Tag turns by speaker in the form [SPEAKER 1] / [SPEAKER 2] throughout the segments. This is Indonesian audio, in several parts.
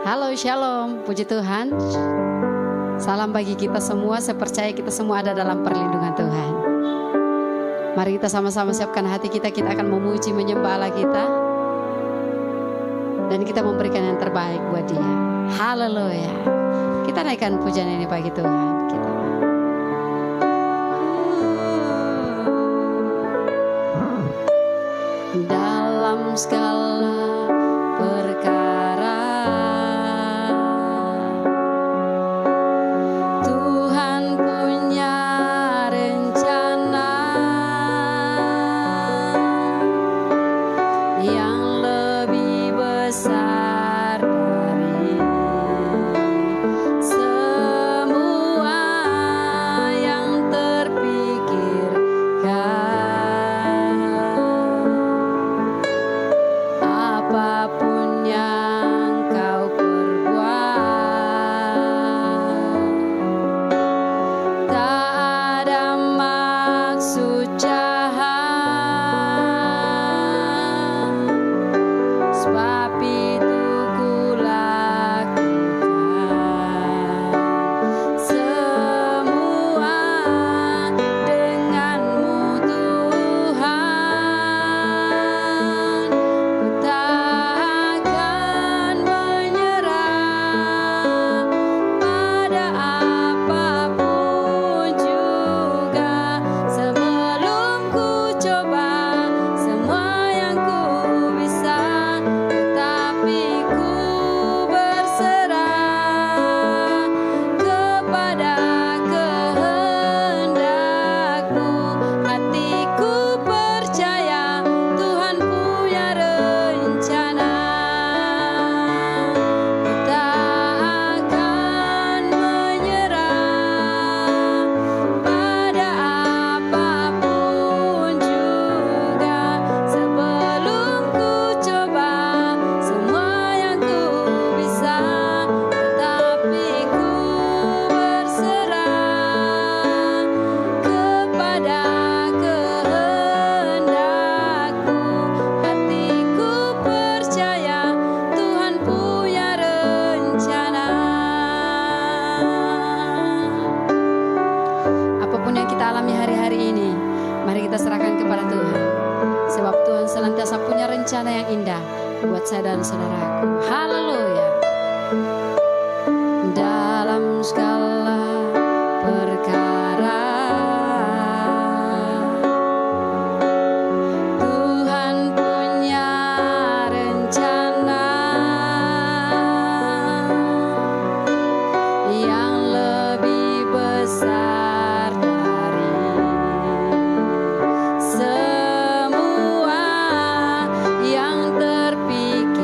[SPEAKER 1] Halo, shalom, puji Tuhan. Salam bagi kita semua, saya percaya kita semua ada dalam perlindungan Tuhan. Mari kita sama-sama siapkan hati kita, kita akan memuji, menyembah Allah kita. Dan kita memberikan yang terbaik buat Dia. Haleluya. Kita naikkan pujian ini bagi Tuhan. Dalam segala perkara Tuhan punya rencana yang lebih besar dari semua yang terpikirkan. Apapun yang kau perbuat, tak ada maksud jahat, sebab itu kulakukan semua denganmu Tuhan. Ku tak akan menyerah pada apapun juga, sebelum ku coba semua yang ku bisa, tetapi ku berserah kepada kehendak-Mu. Hatiku percaya Tuhan punya rencana. Ku tak akan menyerah pada apapun juga, sebelum ku coba semua yang ku bisa, tetapi ku berserah kepada kehendak-Mu. Hatiku percaya Tuhan punya rencana. Apapun yang kita alami hari-hari ini, mari kita serahkan kepada Tuhan, sebab Tuhan senantiasa punya rencana yang indah buat saya dan saudaraku. Haleluya. Dalam segala perkara Tuhan punya rencana yang lebih besar dari semua yang terpikirkan.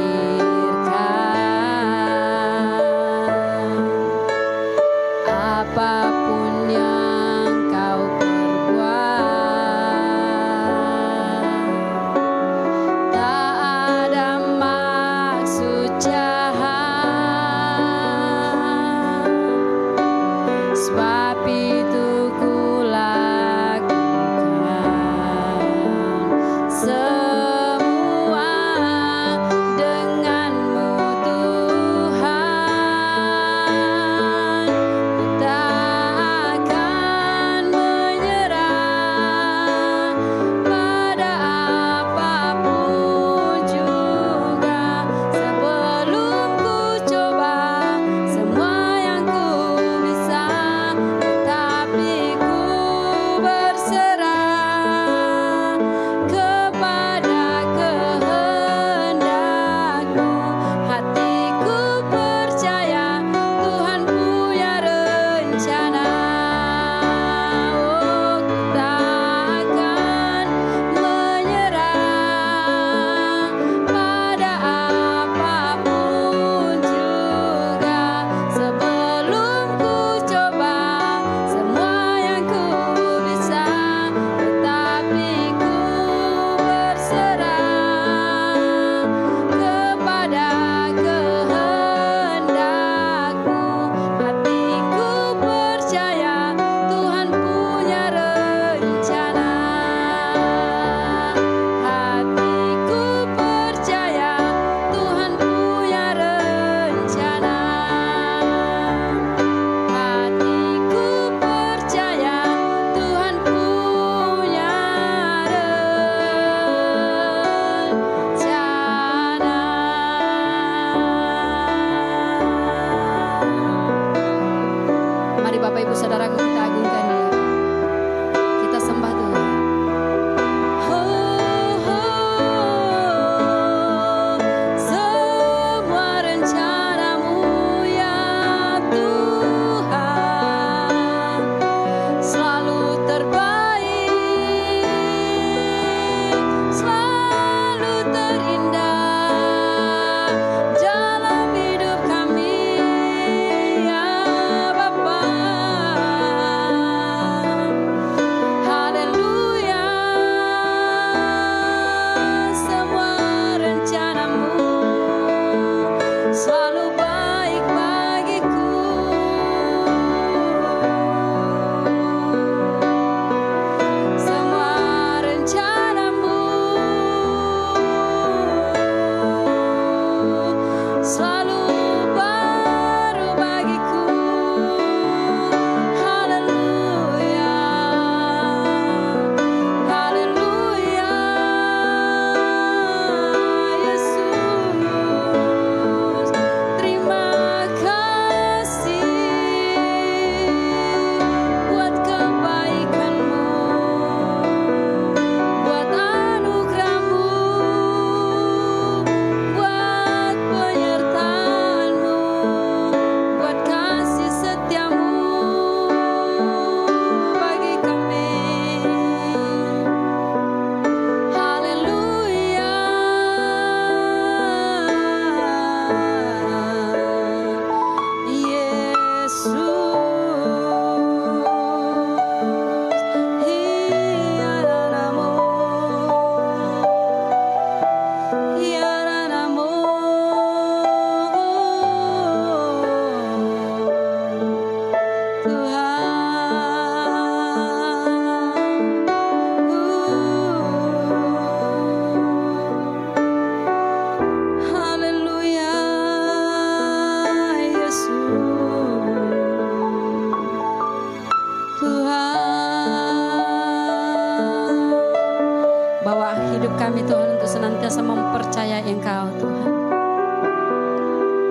[SPEAKER 1] Bawa hidup kami Tuhan untuk senantiasa mempercayai Engkau Tuhan.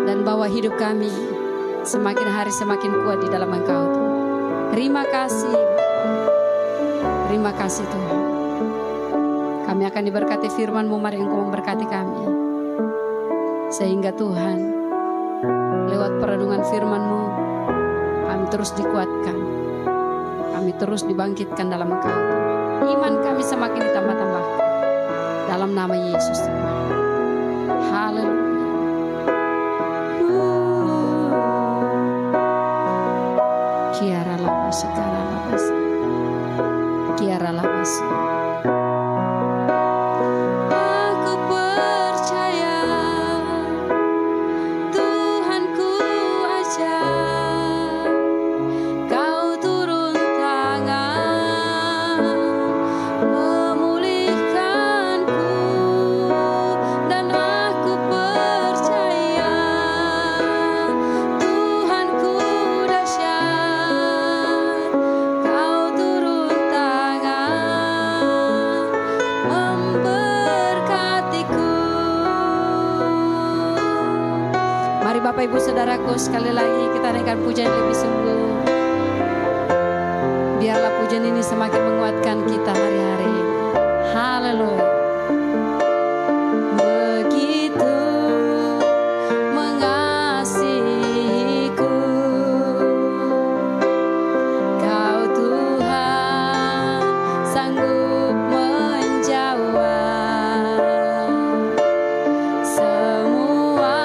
[SPEAKER 1] Dan bawa hidup kami semakin hari semakin kuat di dalam Engkau Tuhan. Terima kasih. Terima kasih Tuhan. Kami akan diberkati firman-Mu, mari Engkau memberkati kami. Sehingga Tuhan, lewat perenungan firman-Mu, kami terus dikuatkan. Kami terus dibangkitkan dalam Engkau. Iman kami semakin ditambah-tambahkan. Dalam nama Yesus Tuhan. Haleluya. Kiara labasi, kara labasi. Kiara labasi. Bapak Ibu Saudaraku, sekali lagi kita naikkan pujian lebih sungguh. Biarlah pujian ini semakin menguatkan kita hari-hari. Haleluya. Begitu mengasihiku Kau Tuhan, sanggup menjawab semua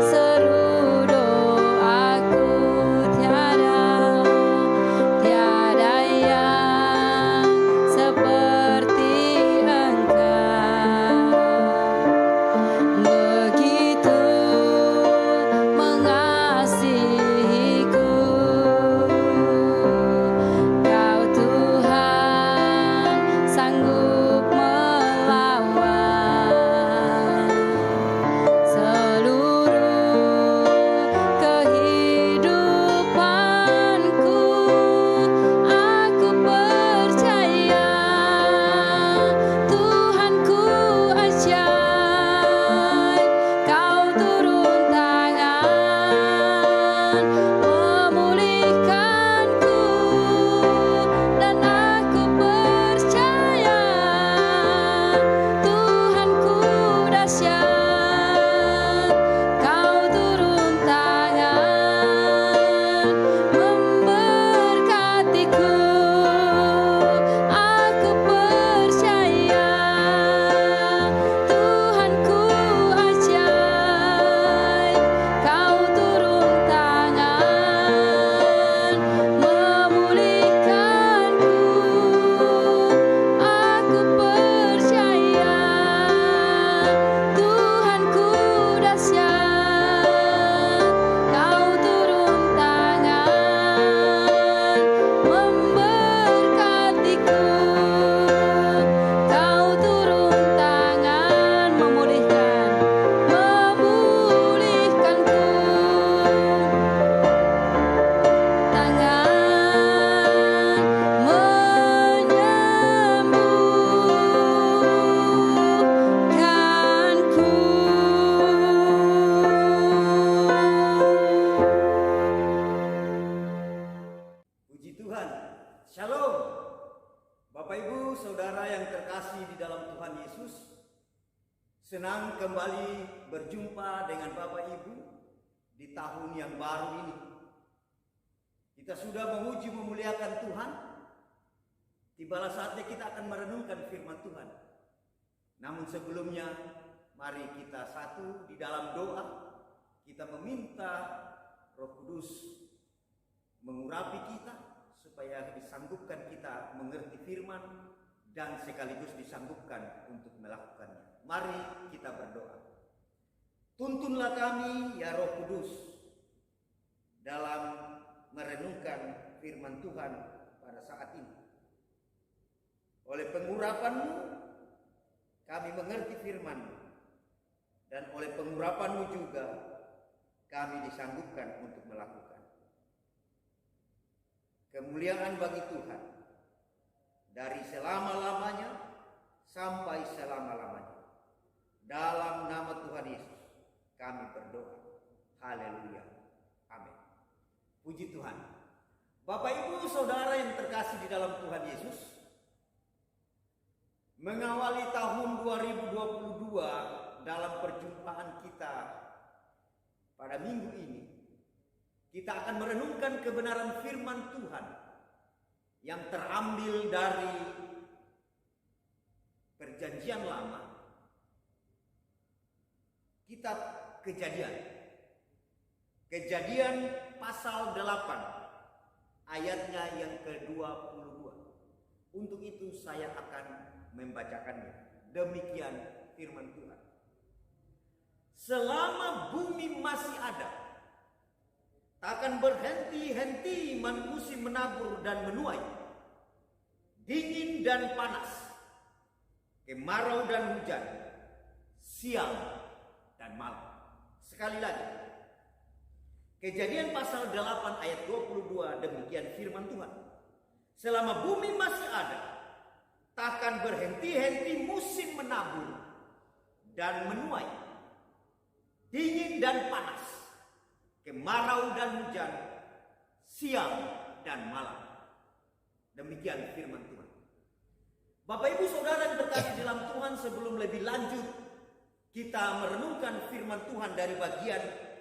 [SPEAKER 1] seru doaku. Tiada yang seperti Engkau. Begitu mengasihiku Kau Tuhan, sanggup melawan seluruh kehidupanku. Aku percaya Tuhanku ajaib. Kau turun tangan memulihkanku, dan aku percaya Tuhanku dahsyat. Kau turun tangan memberkatiku. Aku percaya Tuhanku ajaib. Kau turun tangan memulihkanku. Aku percaya Tuhanku dahsyat. Kau turun tangan memberkatiku. Kau turun tangan memulihkanku. Tangan menyembuhkanku.
[SPEAKER 2] Puji Tuhan. Shalom. Bapak Ibu Saudara yang terkasih di dalam Tuhan Yesus, senang kembali berjumpa dengan Bapak Ibu di tahun yang baru ini. Kita sudah memuji memuliakan Tuhan. Tibalah saatnya kita akan merenungkan firman Tuhan. Namun sebelumnya, mari kita satu di dalam doa. Kita meminta Roh Kudus mengurapi kita supaya disanggupkan kita mengerti firman dan sekaligus disanggupkan untuk melakukannya. Mari kita berdoa. Tuntunlah kami ya Roh Kudus dalam merenungkan firman Tuhan pada saat ini. Oleh pengurapan-Mu kami mengerti firman-Mu, dan oleh pengurapan-Mu juga kami disanggupkan untuk melakukan. kemuliaan bagi Tuhan dari selama-lamanya sampai selama-lamanya. Dalam nama Tuhan Yesus kami berdoa. Haleluya. Amin. Puji Tuhan. Bapak Ibu Saudara yang terkasih di dalam Tuhan Yesus, mengawali tahun 2022 dalam perjumpaan kita pada minggu ini, kita akan merenungkan kebenaran firman Tuhan yang terambil dari Perjanjian Lama, kitab Kejadian pasal 8 ayatnya yang ke-22. Untuk itu saya akan membacakannya. Demikian firman Tuhan. Selama bumi masih ada, takkan berhenti-henti musim menabur dan menuai, dingin dan panas, kemarau dan hujan, siang dan malam. Sekali lagi, Kejadian pasal 8 ayat 22, demikian firman Tuhan. Selama bumi masih ada, takkan berhenti-henti musim menabur dan menuai, dingin dan panas, kemarau dan hujan, siang dan malam. Demikian firman Tuhan. Bapak Ibu Saudara yang terkasih dalam Tuhan, sebelum lebih lanjut kita merenungkan firman Tuhan dari bagian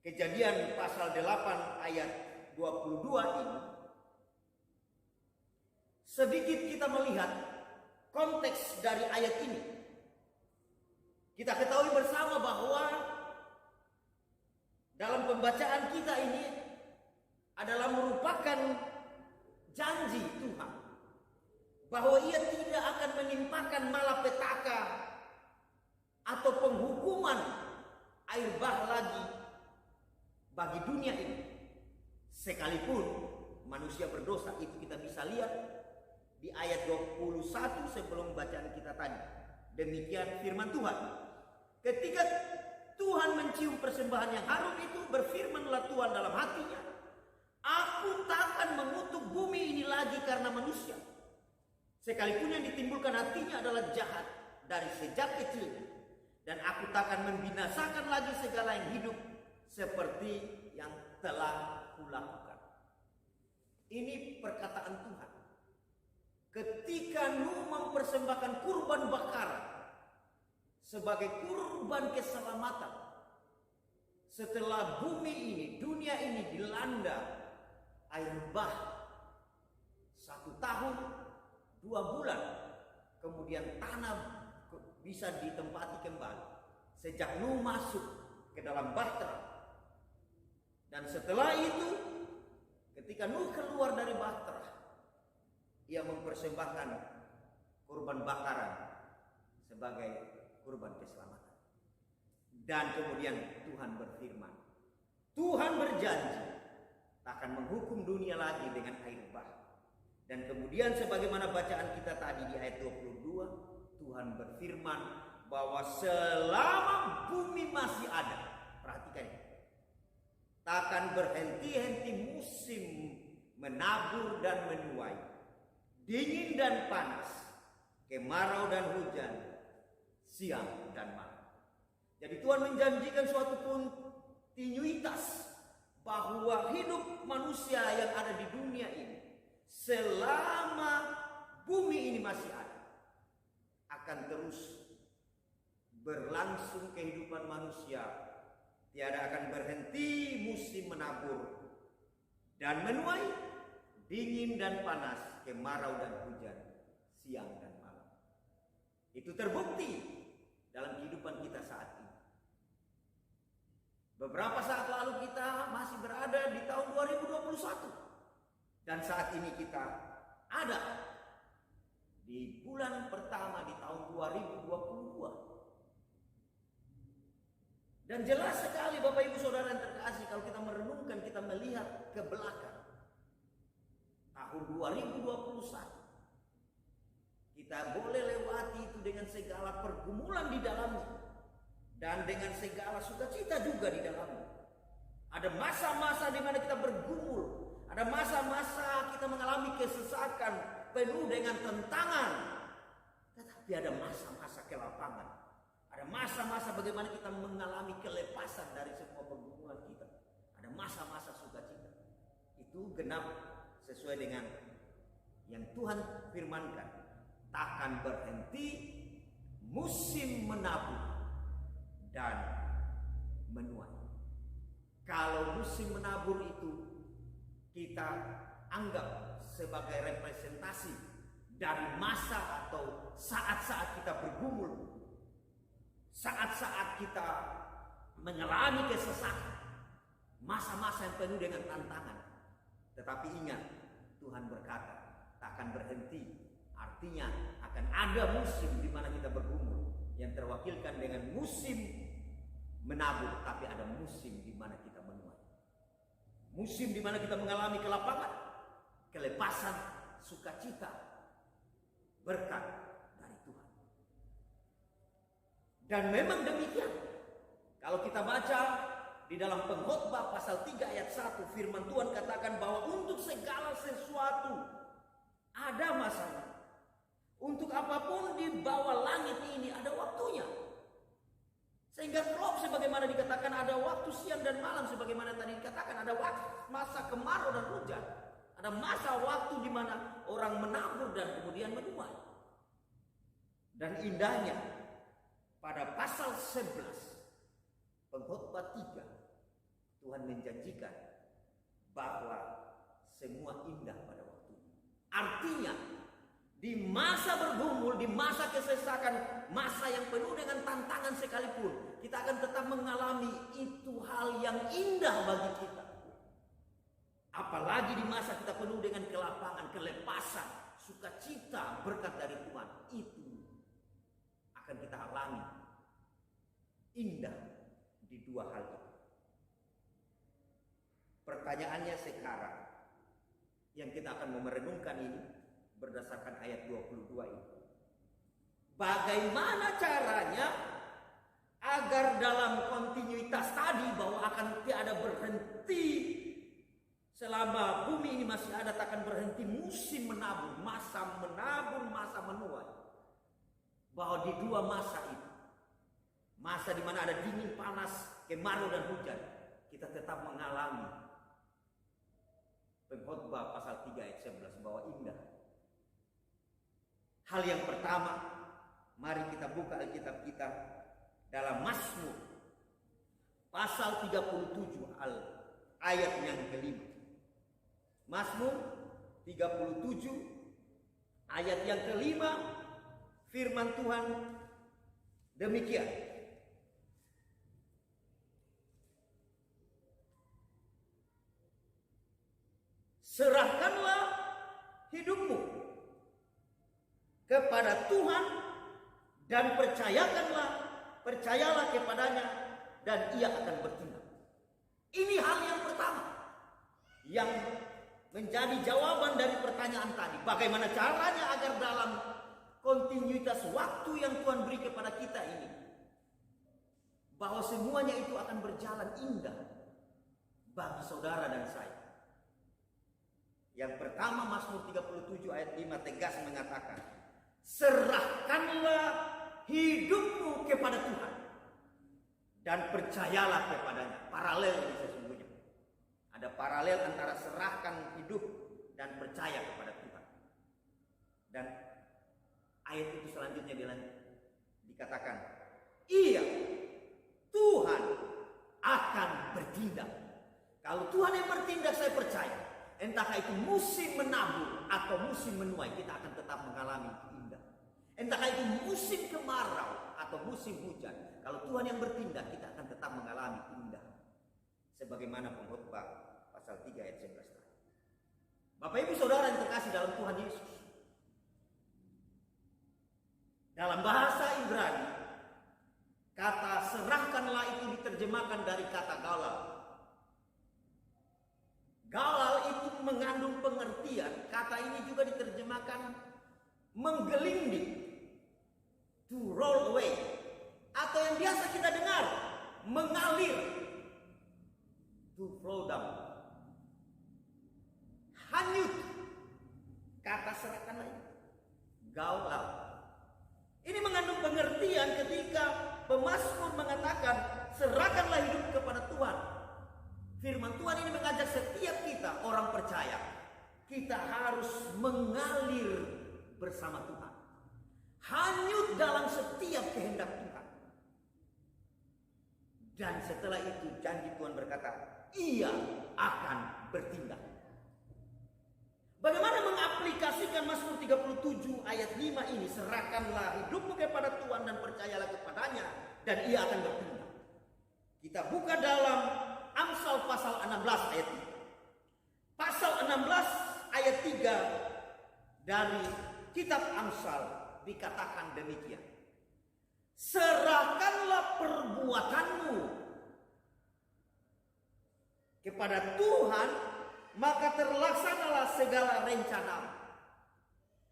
[SPEAKER 2] Kejadian pasal 8 ayat 22 ini, sedikit kita melihat konteks dari ayat ini. Kita ketahui bersama bahwa dalam pembacaan kita ini adalah merupakan janji Tuhan bahwa Ia tidak akan menimpakan malapetaka atau penghukuman air bah lagi bagi dunia ini, sekalipun manusia berdosa. Itu kita bisa lihat di ayat 21 sebelum bacaan kita tadi. Demikian firman Tuhan. Ketika Tuhan mencium persembahan yang harum itu, berfirmanlah Tuhan dalam hatinya, aku takkan mengutuk bumi ini lagi karena manusia, sekalipun yang ditimbulkan hatinya adalah jahat dari sejak kecilnya, dan aku takkan membinasakan lagi segala yang hidup seperti yang telah kulakukan. Ini perkataan Tuhan. Ketika Nuh mempersembahkan kurban bakaran sebagai kurban keselamatan, setelah bumi ini, dunia ini dilanda air bah 1 tahun 2 bulan, kemudian tanah bisa ditempati kembali sejak Nuh masuk ke dalam bahtera. Dan setelah itu, ketika Nuh keluar dari bahtera, ia mempersembahkan kurban bakaran sebagai kurban keselamatan. Dan kemudian Tuhan berfirman, Tuhan berjanji takkan menghukum dunia lagi dengan air bah. Dan kemudian sebagaimana bacaan kita tadi di ayat 22, Tuhan berfirman bahwa selama bumi masih ada, perhatikan ini, takkan berhenti-henti musim menabur dan menuai, dingin dan panas, kemarau dan hujan, siang dan malam. Jadi Tuhan menjanjikan suatu kontinuitas bahwa hidup manusia yang ada di dunia ini, selama bumi ini masih ada, akan terus berlangsung kehidupan manusia. Tiada akan berhenti musim menabur dan menuai, dingin dan panas, kemarau dan hujan, siang dan malam. Itu terbukti dalam kehidupan kita saat ini. Beberapa saat lalu kita masih berada di tahun 2021, dan saat ini kita ada di bulan pertama di tahun 2022. Dan jelas sekali Bapak Ibu Saudara yang terkasih, kalau kita merenungkan, kita melihat ke belakang tahun 2021, kita boleh lewati itu dengan segala pergumulan di dalamnya dan dengan segala sukacita juga di dalamnya. Ada masa-masa di mana kita bergumul, Ada masa-masa kita mengalami kesesakan penuh dengan tantangan. Tetapi ada masa-masa kelapangan. Ada masa-masa bagaimana kita mengalami kelepasan dari semua pergumulan kita. Ada masa-masa sukacita. Itu genap sesuai dengan yang Tuhan firmankan. Takkan berhenti musim menabur dan menuai. Kalau musim menabur itu kita anggap sebagai representasi dari masa atau saat-saat kita bergumul, saat-saat kita mengalami kesesakan, masa-masa yang penuh dengan tantangan. Tetapi ingat, Tuhan berkata, takkan berhenti. Artinya akan ada musim di mana kita bergumul, yang terwakilkan dengan musim menabur, tapi ada musim di mana kita menuai. Musim di mana kita mengalami kelapangan, kelepasan, sukacita, berkat dari Tuhan. Dan memang demikian. Kalau kita baca di dalam Pengkhotbah pasal 3 ayat 1, firman Tuhan katakan bahwa untuk segala sesuatu ada masanya. Untuk apapun di bawah langit ini ada waktunya. Sehingga klop sebagaimana dikatakan ada waktu siang dan malam, sebagaimana tadi dikatakan ada waktu masa kemarau dan hujan. Ada masa waktu di mana orang menabur dan kemudian menuai. Dan indahnya pada pasal 11 Pengkhotbah 3, Tuhan menjanjikan bahwa semua indah pada waktunya. Artinya di masa bergumul, di masa kesesakan, masa yang penuh dengan tantangan sekalipun, kita akan tetap mengalami itu hal yang indah bagi kita. Apalagi di masa kita penuh dengan kelapangan, kelepasan, sukacita, berkat dari Tuhan, itu akan kita alami indah di dua hal itu. Pertanyaannya sekarang yang kita akan merenungkan ini berdasarkan ayat 22 ini. Bagaimana caranya agar dalam kontinuitas tadi bahwa akan tiada berhenti selama bumi ini masih ada, takkan berhenti musim menabur, masa menuai. Bahwa di dua masa itu, masa di mana ada dingin, panas, kemarau dan hujan, kita tetap mengalami Pengkhotbah pasal 3 ayat 11 bahwa indah. Hal yang pertama, mari kita buka Alkitab kita dalam Mazmur pasal 37 ayat yang kelima. Mazmur 37 ayat yang kelima, firman Tuhan demikian. Serahkanlah hidupmu kepada Tuhan dan percayalah kepadanya dan ia akan bertindak. Ini hal yang pertama yang menjadi jawaban dari pertanyaan tadi. Bagaimana caranya agar dalam kontinuitas waktu yang Tuhan beri kepada kita ini, bahwa semuanya itu akan berjalan indah bagi saudara dan saya. Yang pertama, Mazmur 37 ayat 5 tegas mengatakan, serahkanlah hidupmu kepada Tuhan dan percayalah kepadanya. Paralel ini sesungguhnya. Ada paralel antara serahkan hidup dan percaya kepada Tuhan. Dan ayat itu selanjutnya dikatakan, iya, Tuhan akan bertindak. Kalau Tuhan yang bertindak, saya percaya. Entahkah itu musim menabur atau musim menuai, kita akan tetap mengalami itu indah. Entahkah itu musim kemarau atau musim hujan, kalau Tuhan yang bertindak, kita akan tetap mengalami indah. Sebagaimana Pengkhotbah pasal 3 ayat 11 tadi. Bapak Ibu Saudara yang terkasih dalam Tuhan Yesus, dalam bahasa Ibrani, kata serahkanlah itu diterjemahkan dari kata galal. Galal itu mengandung pengertian, kata ini juga diterjemahkan menggelinding, to roll away, atau yang biasa kita dengar, mengalir, to flow down. hanyut. Kata serahkanlah itu gaulau. Ini mengandung pengertian ketika pemazmur mengatakan serahkanlah hidup kepada Tuhan. Firman Tuhan ini mengajak setiap kita orang percaya, kita harus mengalir bersama Tuhan, hanyut dalam setiap kehendak Tuhan. Dan setelah itu janji Tuhan berkata, ia akan bertindak. Bagaimana mengaplikasikan Mazmur 37 ayat 5 ini? Serahkanlah hidupmu kepada Tuhan dan percayalah kepadanya, dan ia akan bertindak. Kita buka dalam Amsal pasal 16 ayat 3. Pasal 16 ayat 3 dari kitab Amsal dikatakan demikian. Serahkanlah perbuatanmu kepada Tuhan, maka terlaksanalah segala rencana.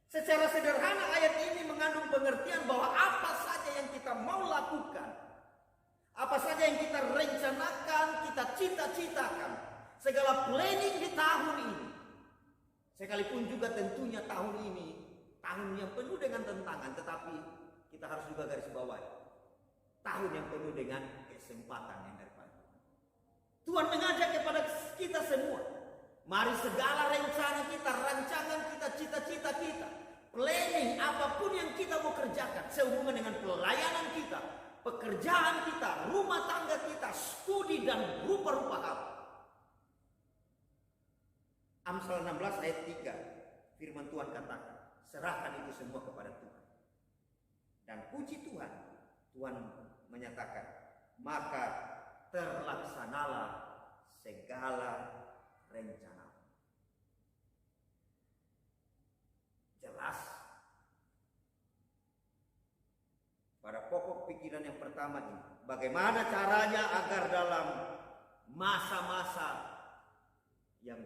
[SPEAKER 2] Secara sederhana ayat ini mengandung pengertian bahwa apa saja yang kita mau lakukan, apa saja yang kita rencanakan, kita cita-citakan, segala planning di tahun ini, sekalipun juga tentunya tahun ini tahun yang penuh dengan tantangan, tetapi kita harus juga garis bawahi tahun yang penuh dengan kesempatan yang daripada Tuhan mengajak kepada kita semua. Mari segala rencana kita, rancangan kita, cita-cita kita, planning apapun yang kita mau kerjakan sehubungan dengan pelayanan kita, pekerjaan kita, rumah tangga kita, studi dan rupa-rupa hal. Amsal 16 ayat 3 firman Tuhan katakan, serahkan itu semua kepada Tuhan. Dan puji Tuhan, Tuhan menyatakan, maka terlaksanalah segala rencana. Jelas. Pada pokok pikiran yang pertama ini, bagaimana caranya agar dalam masa-masa yang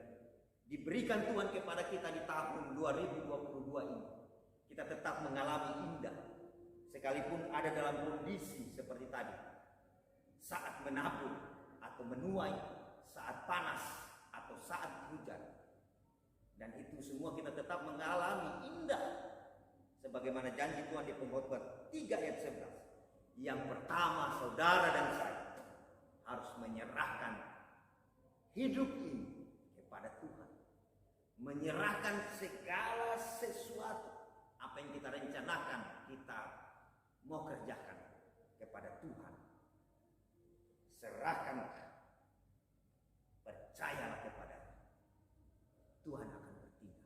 [SPEAKER 2] diberikan Tuhan kepada kita di tahun 2022 ini, kita tetap mengalami indah, sekalipun ada dalam kondisi seperti tadi, saat menabur atau menuai, saat panas atau saat hujan. Dan itu semua kita tetap mengalami indah, sebagaimana janji Tuhan di Pengkhotbah 3 ayat 11. Yang pertama, saudara dan saya harus menyerahkan hidup ini kepada Tuhan, menyerahkan segala sesuatu apa yang kita rencanakan, kita mau kerjakan kepada Tuhan. Serahkanlah, percayalah kepada Tuhan akan bertindak.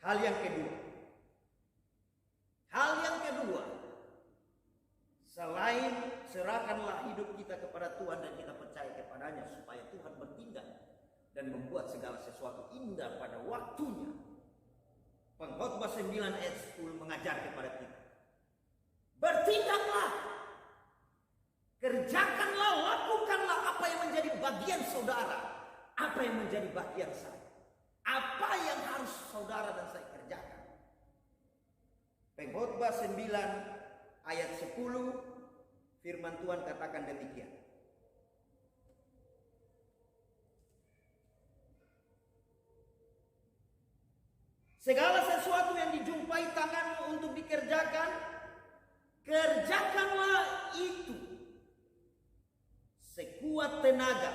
[SPEAKER 2] Hal yang kedua, selain serahkanlah hidup kita kepada Tuhan dan kita percaya kepadanya supaya Tuhan bertindak dan membuat segala sesuatu indah pada waktunya. Pengkhotbah 9 ayat 10 mengajar kepada kita, bertindaklah, kerjakanlah, lakukanlah apa yang menjadi bagian saudara, apa yang menjadi bagian saya, apa yang harus saudara dan saya kerjakan. Pengkhotbah 9 ayat 10 firman Tuhan katakan demikian. Segala sesuatu yang dijumpai tanganmu untuk dikerjakan, kerjakanlah itu sekuat tenaga.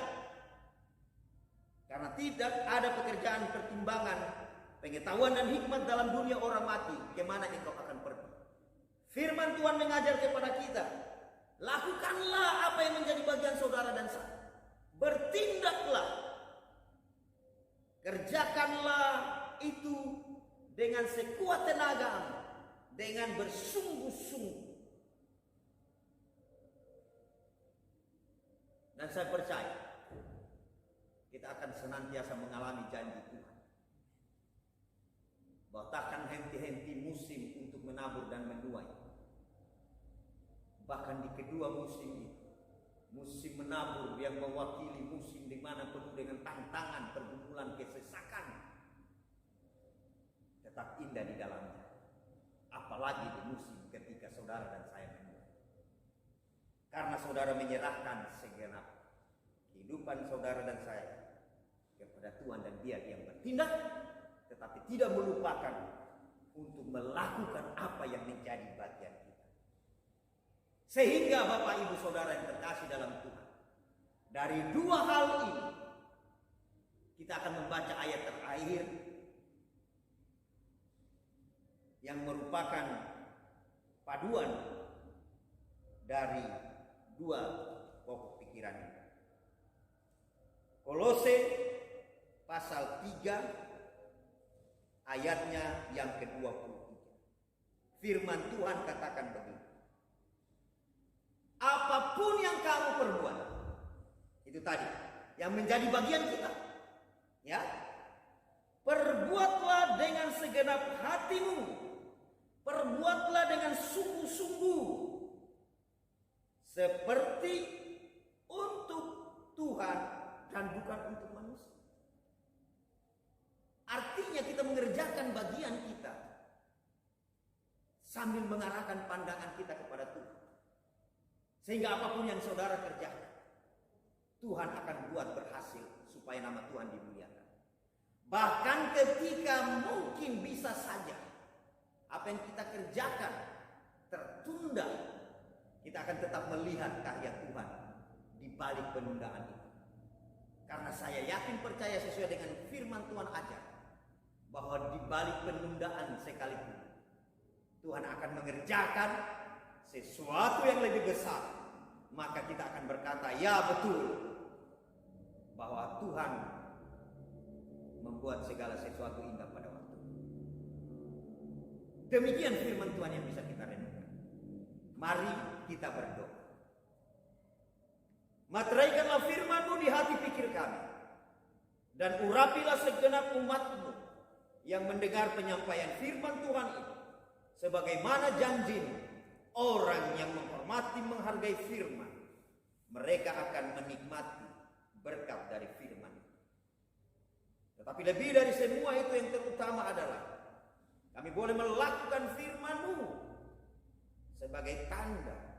[SPEAKER 2] Karena tidak ada pekerjaan pertimbangan, pengetahuan dan hikmat dalam dunia orang mati, kemana engkau akan pergi. Firman Tuhan mengajar kepada kita, lakukanlah apa yang menjadi bagian saudara dan saya. Bertindaklah, kerjakanlah itu dengan sekuat tenaga, dengan bersungguh-sungguh. Dan saya percaya kita akan senantiasa mengalami janji Tuhan, bahwa takkan henti-henti musim untuk menabur dan menuai. Bahkan di kedua musim itu, musim menabur yang mewakili musim di mana penuh dengan tantangan, pergumulan, kesesakan, tetap indah di dalamnya. Apalagi di musim ketika saudara dan saya menuai. Karena saudara menyerahkan segenap kehidupan saudara dan saya kepada Tuhan dan biar dia bertindak, tetapi tidak melupakan untuk melakukan apa yang menjadi bagian kita. Sehingga Bapak Ibu Saudara yang terkasih dalam Tuhan, dari dua hal ini kita akan membaca ayat terakhir yang merupakan paduan dari dua pokok pikiran ini. Kolose pasal 3 ayatnya yang ke-23. Firman Tuhan katakan begini. Apapun yang kamu perbuat, itu tadi yang menjadi bagian kita, ya, perbuatlah dengan segenap hatimu, perbuatlah dengan sungguh-sungguh, seperti untuk Tuhan dan bukan untuk manusia. Artinya kita mengerjakan bagian kita sambil mengarahkan pandangan kita kepada Tuhan. Sehingga apapun yang saudara kerjakan, Tuhan akan buat berhasil supaya nama Tuhan dimuliakan. Bahkan ketika mungkin bisa saja apa yang kita kerjakan tertunda, kita akan tetap melihat karya Tuhan di balik penundaan itu. Karena saya yakin percaya sesuai dengan firman Tuhan ajar bahwa di balik penundaan sekalipun Tuhan akan mengerjakan sesuatu yang lebih besar. Maka kita akan berkata, ya betul, bahwa Tuhan membuat segala sesuatu indah pada waktu. Demikian firman Tuhan yang bisa kita renungkan. Mari kita berdoa. Materaikanlah firman-Mu di hati pikir kami, dan urapilah segenap umat-Mu yang mendengar penyampaian firman Tuhan ini, sebagaimana janji-Mu. Orang yang menghormati, menghargai firman, mereka akan menikmati berkat dari firman itu. Tetapi lebih dari semua itu, yang terutama adalah kami boleh melakukan firman-Mu sebagai tanda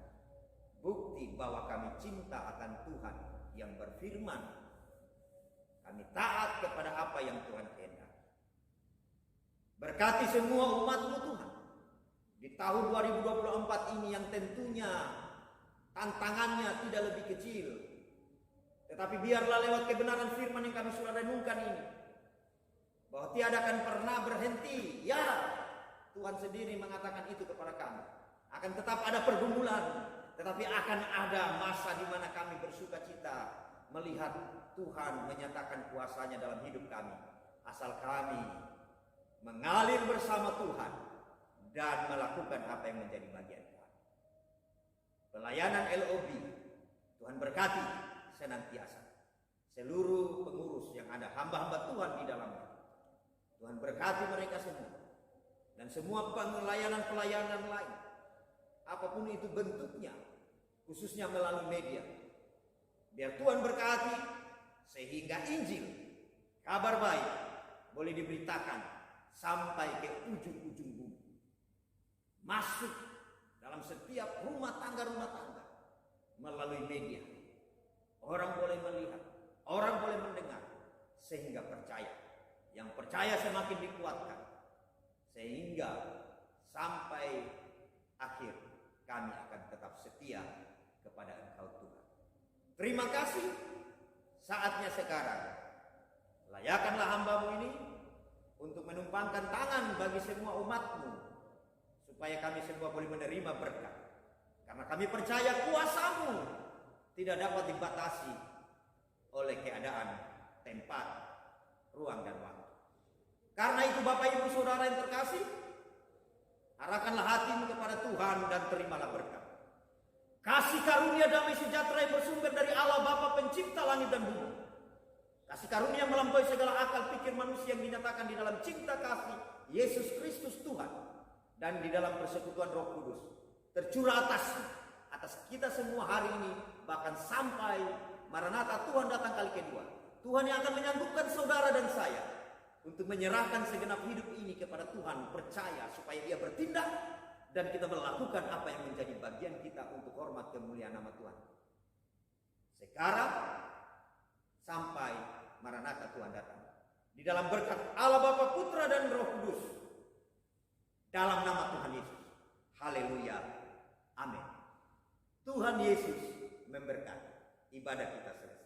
[SPEAKER 2] bukti bahwa kami cinta akan Tuhan yang berfirman. Kami taat kepada apa yang Tuhan kehendaki. Berkati semua umat-Mu Tuhan di tahun 2024 ini, yang tentunya tantangannya tidak lebih kecil. Tetapi biarlah lewat kebenaran firman yang kami sudah renungkan ini, bahwa tiada akan pernah berhenti. Ya, Tuhan sendiri mengatakan itu kepada kami. Akan tetap ada pergumulan, tetapi akan ada masa di mana kami bersuka cita melihat Tuhan menyatakan kuasa-Nya dalam hidup kami. Asal kami mengalir bersama Tuhan dan melakukan apa yang menjadi bagian Tuhan. Pelayanan LOB, Tuhan berkati senantiasa seluruh pengurus yang ada, hamba-hamba Tuhan di dalamnya. Tuhan berkati mereka semua, dan semua pelayanan-pelayanan lain, apapun itu bentuknya, khususnya melalui media. Biar Tuhan berkati sehingga Injil, kabar baik, boleh diberitakan sampai ke ujung-ujung bumi. Masuk dalam setiap rumah tangga melalui media. Orang boleh melihat, orang boleh mendengar, sehingga percaya. Yang percaya semakin dikuatkan, sehingga sampai akhir kami akan tetap setia kepada Engkau Tuhan. Terima kasih. Saatnya sekarang, layakanlah hamba-Mu ini untuk menumpangkan tangan bagi semua umat-Mu, supaya kami semua boleh menerima berkat. Karena kami percaya kuasa-Mu tidak dapat dibatasi oleh keadaan, tempat, ruang, dan waktu. Karena itu Bapak Ibu Saudara yang terkasih, arahkanlah hatimu kepada Tuhan dan terimalah berkat. Kasih karunia damai sejahtera yang bersumber dari Allah Bapa Pencipta langit dan bumi. Kasih karunia yang melampaui segala akal pikir manusia yang dinyatakan di dalam cinta kasih Yesus Kristus Tuhan, dan di dalam persekutuan Roh Kudus tercurah atas kita semua hari ini, bahkan sampai Maranatha Tuhan datang kali kedua. Tuhan yang akan menyanggup saudara dan saya untuk menyerahkan segenap hidup ini kepada Tuhan, percaya supaya Dia bertindak dan kita melakukan apa yang menjadi bagian kita untuk hormat kemuliaan nama Tuhan. Sekarang sampai Maranatha, Tuhan datang. Di dalam berkat Allah Bapa, Putra dan Roh Kudus. Dalam nama Tuhan Yesus. Haleluya. Amin. Tuhan Yesus memberkati ibadah kita semua.